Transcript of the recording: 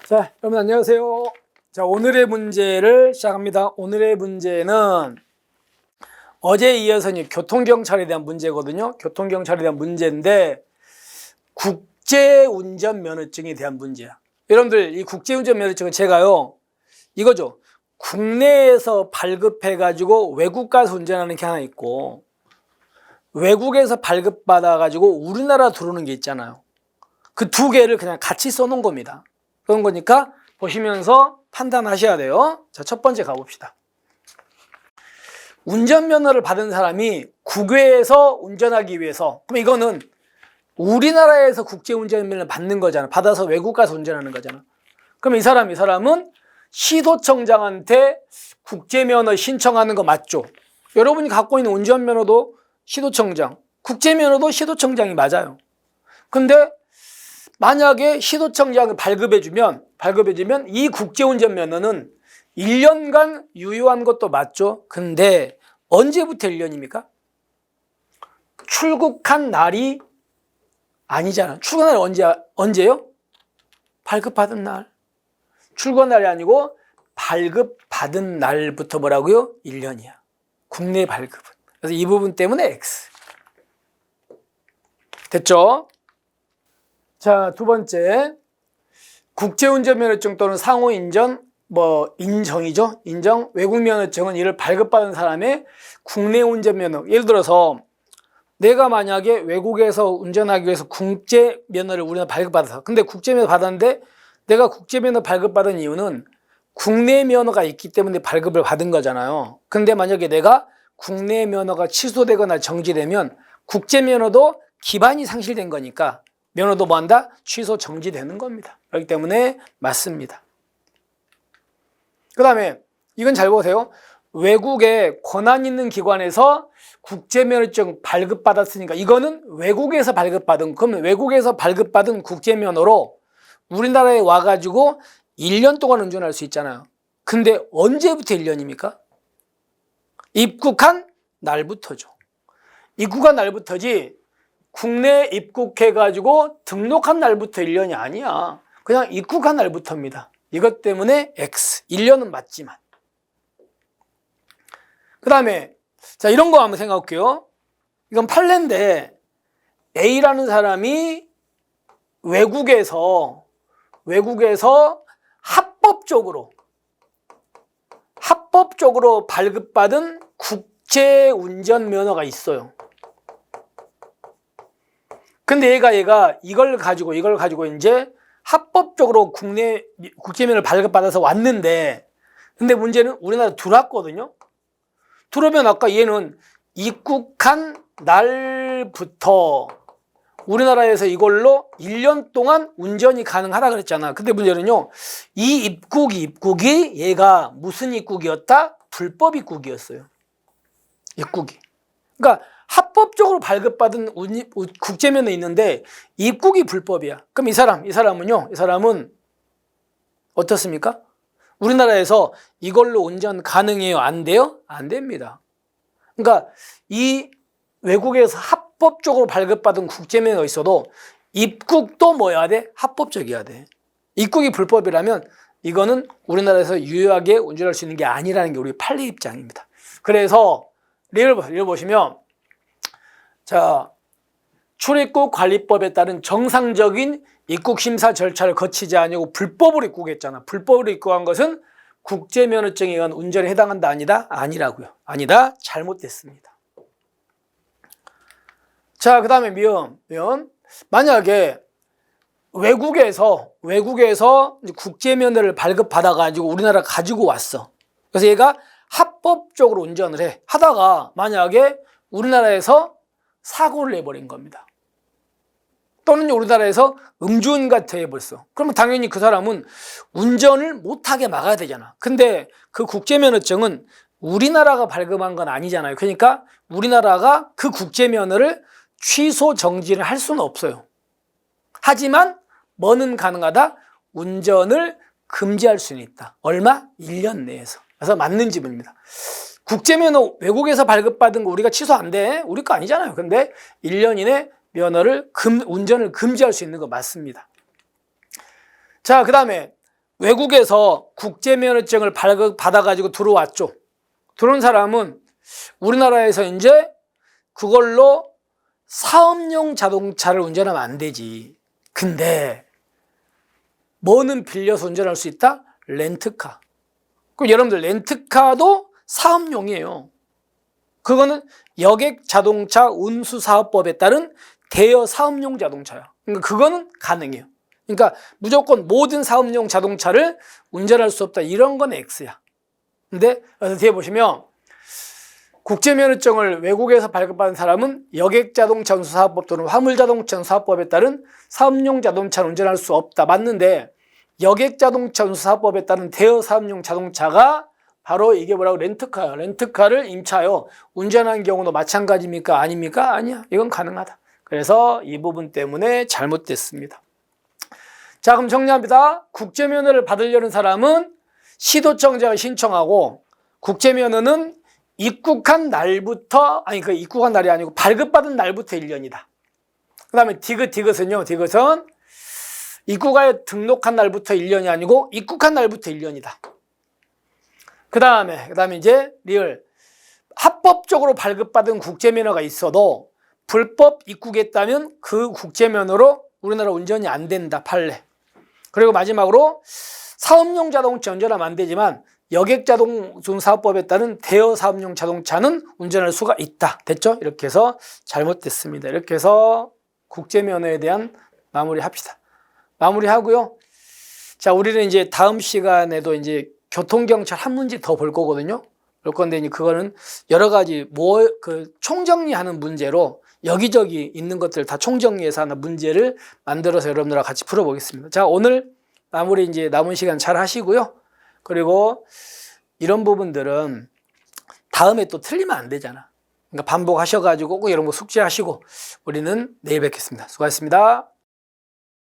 자, 여러분 안녕하세요. 자, 오늘의 문제를 시작합니다. 오늘의 문제는 어제에 이어서 교통경찰에 대한 문제거든요. 교통경찰에 대한 문제인데 국제운전면허증에 대한 문제야. 여러분들 이 국제운전면허증은 제가요 이거죠. 국내에서 발급해가지고 외국 가서 운전하는 게 하나 있고 외국에서 발급받아가지고 우리나라 들어오는 게 있잖아요. 그 두 개를 그냥 같이 써놓은 겁니다. 그런 거니까 보시면서 판단하셔야 돼요. 자, 첫 번째 가봅시다. 운전면허를 받은 사람이 국외에서 운전하기 위해서, 그럼 이거는 우리나라에서 국제운전면허를 받는 거잖아. 받아서 외국 가서 운전하는 거잖아. 그럼 이 사람은 시도청장한테 국제면허 신청하는 거 맞죠? 여러분이 갖고 있는 운전면허도 시도청장, 국제면허도 시도청장이 맞아요. 근데 만약에 시도청장을 발급해주면 이 국제운전면허는 1년간 유효한 것도 맞죠? 근데 언제부터 1년입니까? 출국한 날이 아니잖아. 출국한 날이 언제요? 발급받은 날. 출국한 날이 아니고 발급받은 날부터 뭐라고요? 1년이야. 국내 발급은. 그래서 이 부분 때문에 X. 됐죠? 자, 두 번째. 국제운전면허증 또는 상호인정, 인정이죠. 인정. 외국면허증은 이를 발급받은 사람의 국내 운전면허. 예를 들어서 내가 만약에 외국에서 운전하기 위해서 국제면허를 우리나라 발급받아서, 근데 국제면허 받았는데 내가 국제면허 발급받은 이유는 국내 면허가 있기 때문에 발급을 받은 거잖아요. 근데 만약에 내가 국내 면허가 취소되거나 정지되면 국제면허도 기반이 상실된 거니까 면허도 뭐한다? 취소 정지되는 겁니다. 그렇기 때문에 맞습니다. 그 다음에 이건 잘 보세요. 외국에 권한 있는 기관에서 국제면허증 발급받았으니까 이거는 외국에서 발급받은, 그러면 외국에서 발급받은 국제면허로 우리나라에 와가지고 1년 동안 운전할 수 있잖아요. 근데 언제부터 1년입니까? 입국한 날부터죠. 입국한 날부터지 국내에 입국해가지고 등록한 날부터 1년이 아니야. 그냥 입국한 날부터입니다. 이것 때문에 X. 1년은 맞지만. 그 다음에 자, 이런 거 한번 생각해 볼게요. 이건 판례인데 A라는 사람이 외국에서 합법적으로 발급받은 국제운전면허가 있어요. 근데 얘가 이걸 가지고 이제 합법적으로 국제면허를 발급받아서 왔는데, 근데 문제는 우리나라 들어왔거든요. 들어오면 아까 얘는 입국한 날부터 우리나라에서 이걸로 1년 동안 운전이 가능하다 그랬잖아. 근데 문제는요, 이 입국이 얘가 무슨 입국이었다? 불법 입국이었어요. 입국이. 그러니까 합법적으로 발급받은 국제면허 있는데 입국이 불법이야. 그럼 이 사람은 어떻습니까? 우리나라에서 이걸로 운전 가능해요? 안 돼요? 안 됩니다. 그러니까 이 외국에서 합법적으로 발급받은 국제면허가 있어도 입국도 뭐여야 돼? 합법적이어야 돼. 입국이 불법이라면 이거는 우리나라에서 유효하게 운전할 수 있는 게 아니라는 게 우리 판례 입장입니다. 그래서 예를 보시면, 자, 출입국 관리법에 따른 정상적인 입국 심사 절차를 거치지 아니고 불법으로 입국했잖아. 불법으로 입국한 것은 국제면허증에 의한 운전에 해당한다, 아니다? 아니라고요. 아니다. 잘못됐습니다. 자, 그 다음에 면. 만약에 외국에서 국제면허를 발급받아가지고 우리나라 가지고 왔어. 그래서 얘가 합법적으로 운전을 해. 하다가 만약에 우리나라에서 사고를 내버린 겁니다. 또는 우리나라에서 음주운 같아 해버렸어. 그러면 당연히 그 사람은 운전을 못하게 막아야 되잖아. 근데 그 국제면허증은 우리나라가 발급한 건 아니잖아요. 그러니까 우리나라가 그 국제면허를 취소 정지를 할 수는 없어요. 하지만 뭐는 가능하다? 운전을 금지할 수는 있다. 얼마? 1년 내에서. 그래서 맞는 지문입니다. 국제면허 외국에서 발급받은 거 우리가 취소 안 돼. 우리 거 아니잖아요. 근데 1년 이내 운전을 금지할 수 있는 거 맞습니다. 자, 그 다음에 외국에서 국제면허증을 받아가지고 들어왔죠. 들어온 사람은 우리나라에서 이제 그걸로 사업용 자동차를 운전하면 안 되지. 근데 뭐는 빌려서 운전할 수 있다? 렌트카. 그럼 여러분들 렌트카도 사업용이에요. 그거는 여객자동차 운수사업법에 따른 대여 사업용 자동차야. 그러니까 그거는 가능해요. 그러니까 무조건 모든 사업용 자동차를 운전할 수 없다. 이런 건 X야. 근데 뒤에 보시면 국제면허증을 외국에서 발급받은 사람은 여객자동차 운수사업법 또는 화물자동차 운수사업법에 따른 사업용 자동차를 운전할 수 없다. 맞는데 여객자동차 운수사업법에 따른 대여 사업용 자동차가 바로 이게 뭐라고? 렌트카야. 렌트카를 임차하여 운전하는 경우도 마찬가지입니까? 아닙니까? 아니야. 이건 가능하다. 그래서 이 부분 때문에 잘못됐습니다. 자, 그럼 정리합니다. 국제면허를 받으려는 사람은 시도청장을 신청하고 국제면허는 입국한 날부터, 그 입국한 날이 아니고 발급받은 날부터 1년이다. 그 다음에 디귿은요, 디귿은 입국하여 등록한 날부터 1년이 아니고 입국한 날부터 1년이다. 그 다음에 이제 리을. 합법적으로 발급받은 국제면허가 있어도 불법 입국했다면 그 국제면허로 우리나라 운전이 안 된다. 판례. 그리고 마지막으로 사업용 자동차 운전하면 안 되지만 여객자동사업법에 따른 대여 사업용 자동차는 운전할 수가 있다. 됐죠? 이렇게 해서 잘못됐습니다. 이렇게 해서 국제면허에 대한 마무리합시다. 마무리하고요. 자, 우리는 이제 다음 시간에도 이제 교통경찰 한 문제 더 볼 거거든요. 볼 건데 이제 그거는 여러 가지 총정리하는 문제로 여기저기 있는 것들 다 총정리해서 하나 문제를 만들어서 여러분들과 같이 풀어보겠습니다. 자, 오늘 마무리 이제 남은 시간 잘 하시고요. 그리고 이런 부분들은 다음에 또 틀리면 안 되잖아. 그러니까 반복하셔가지고 꼭 이런 거 숙지하시고 우리는 내일 뵙겠습니다. 수고하셨습니다.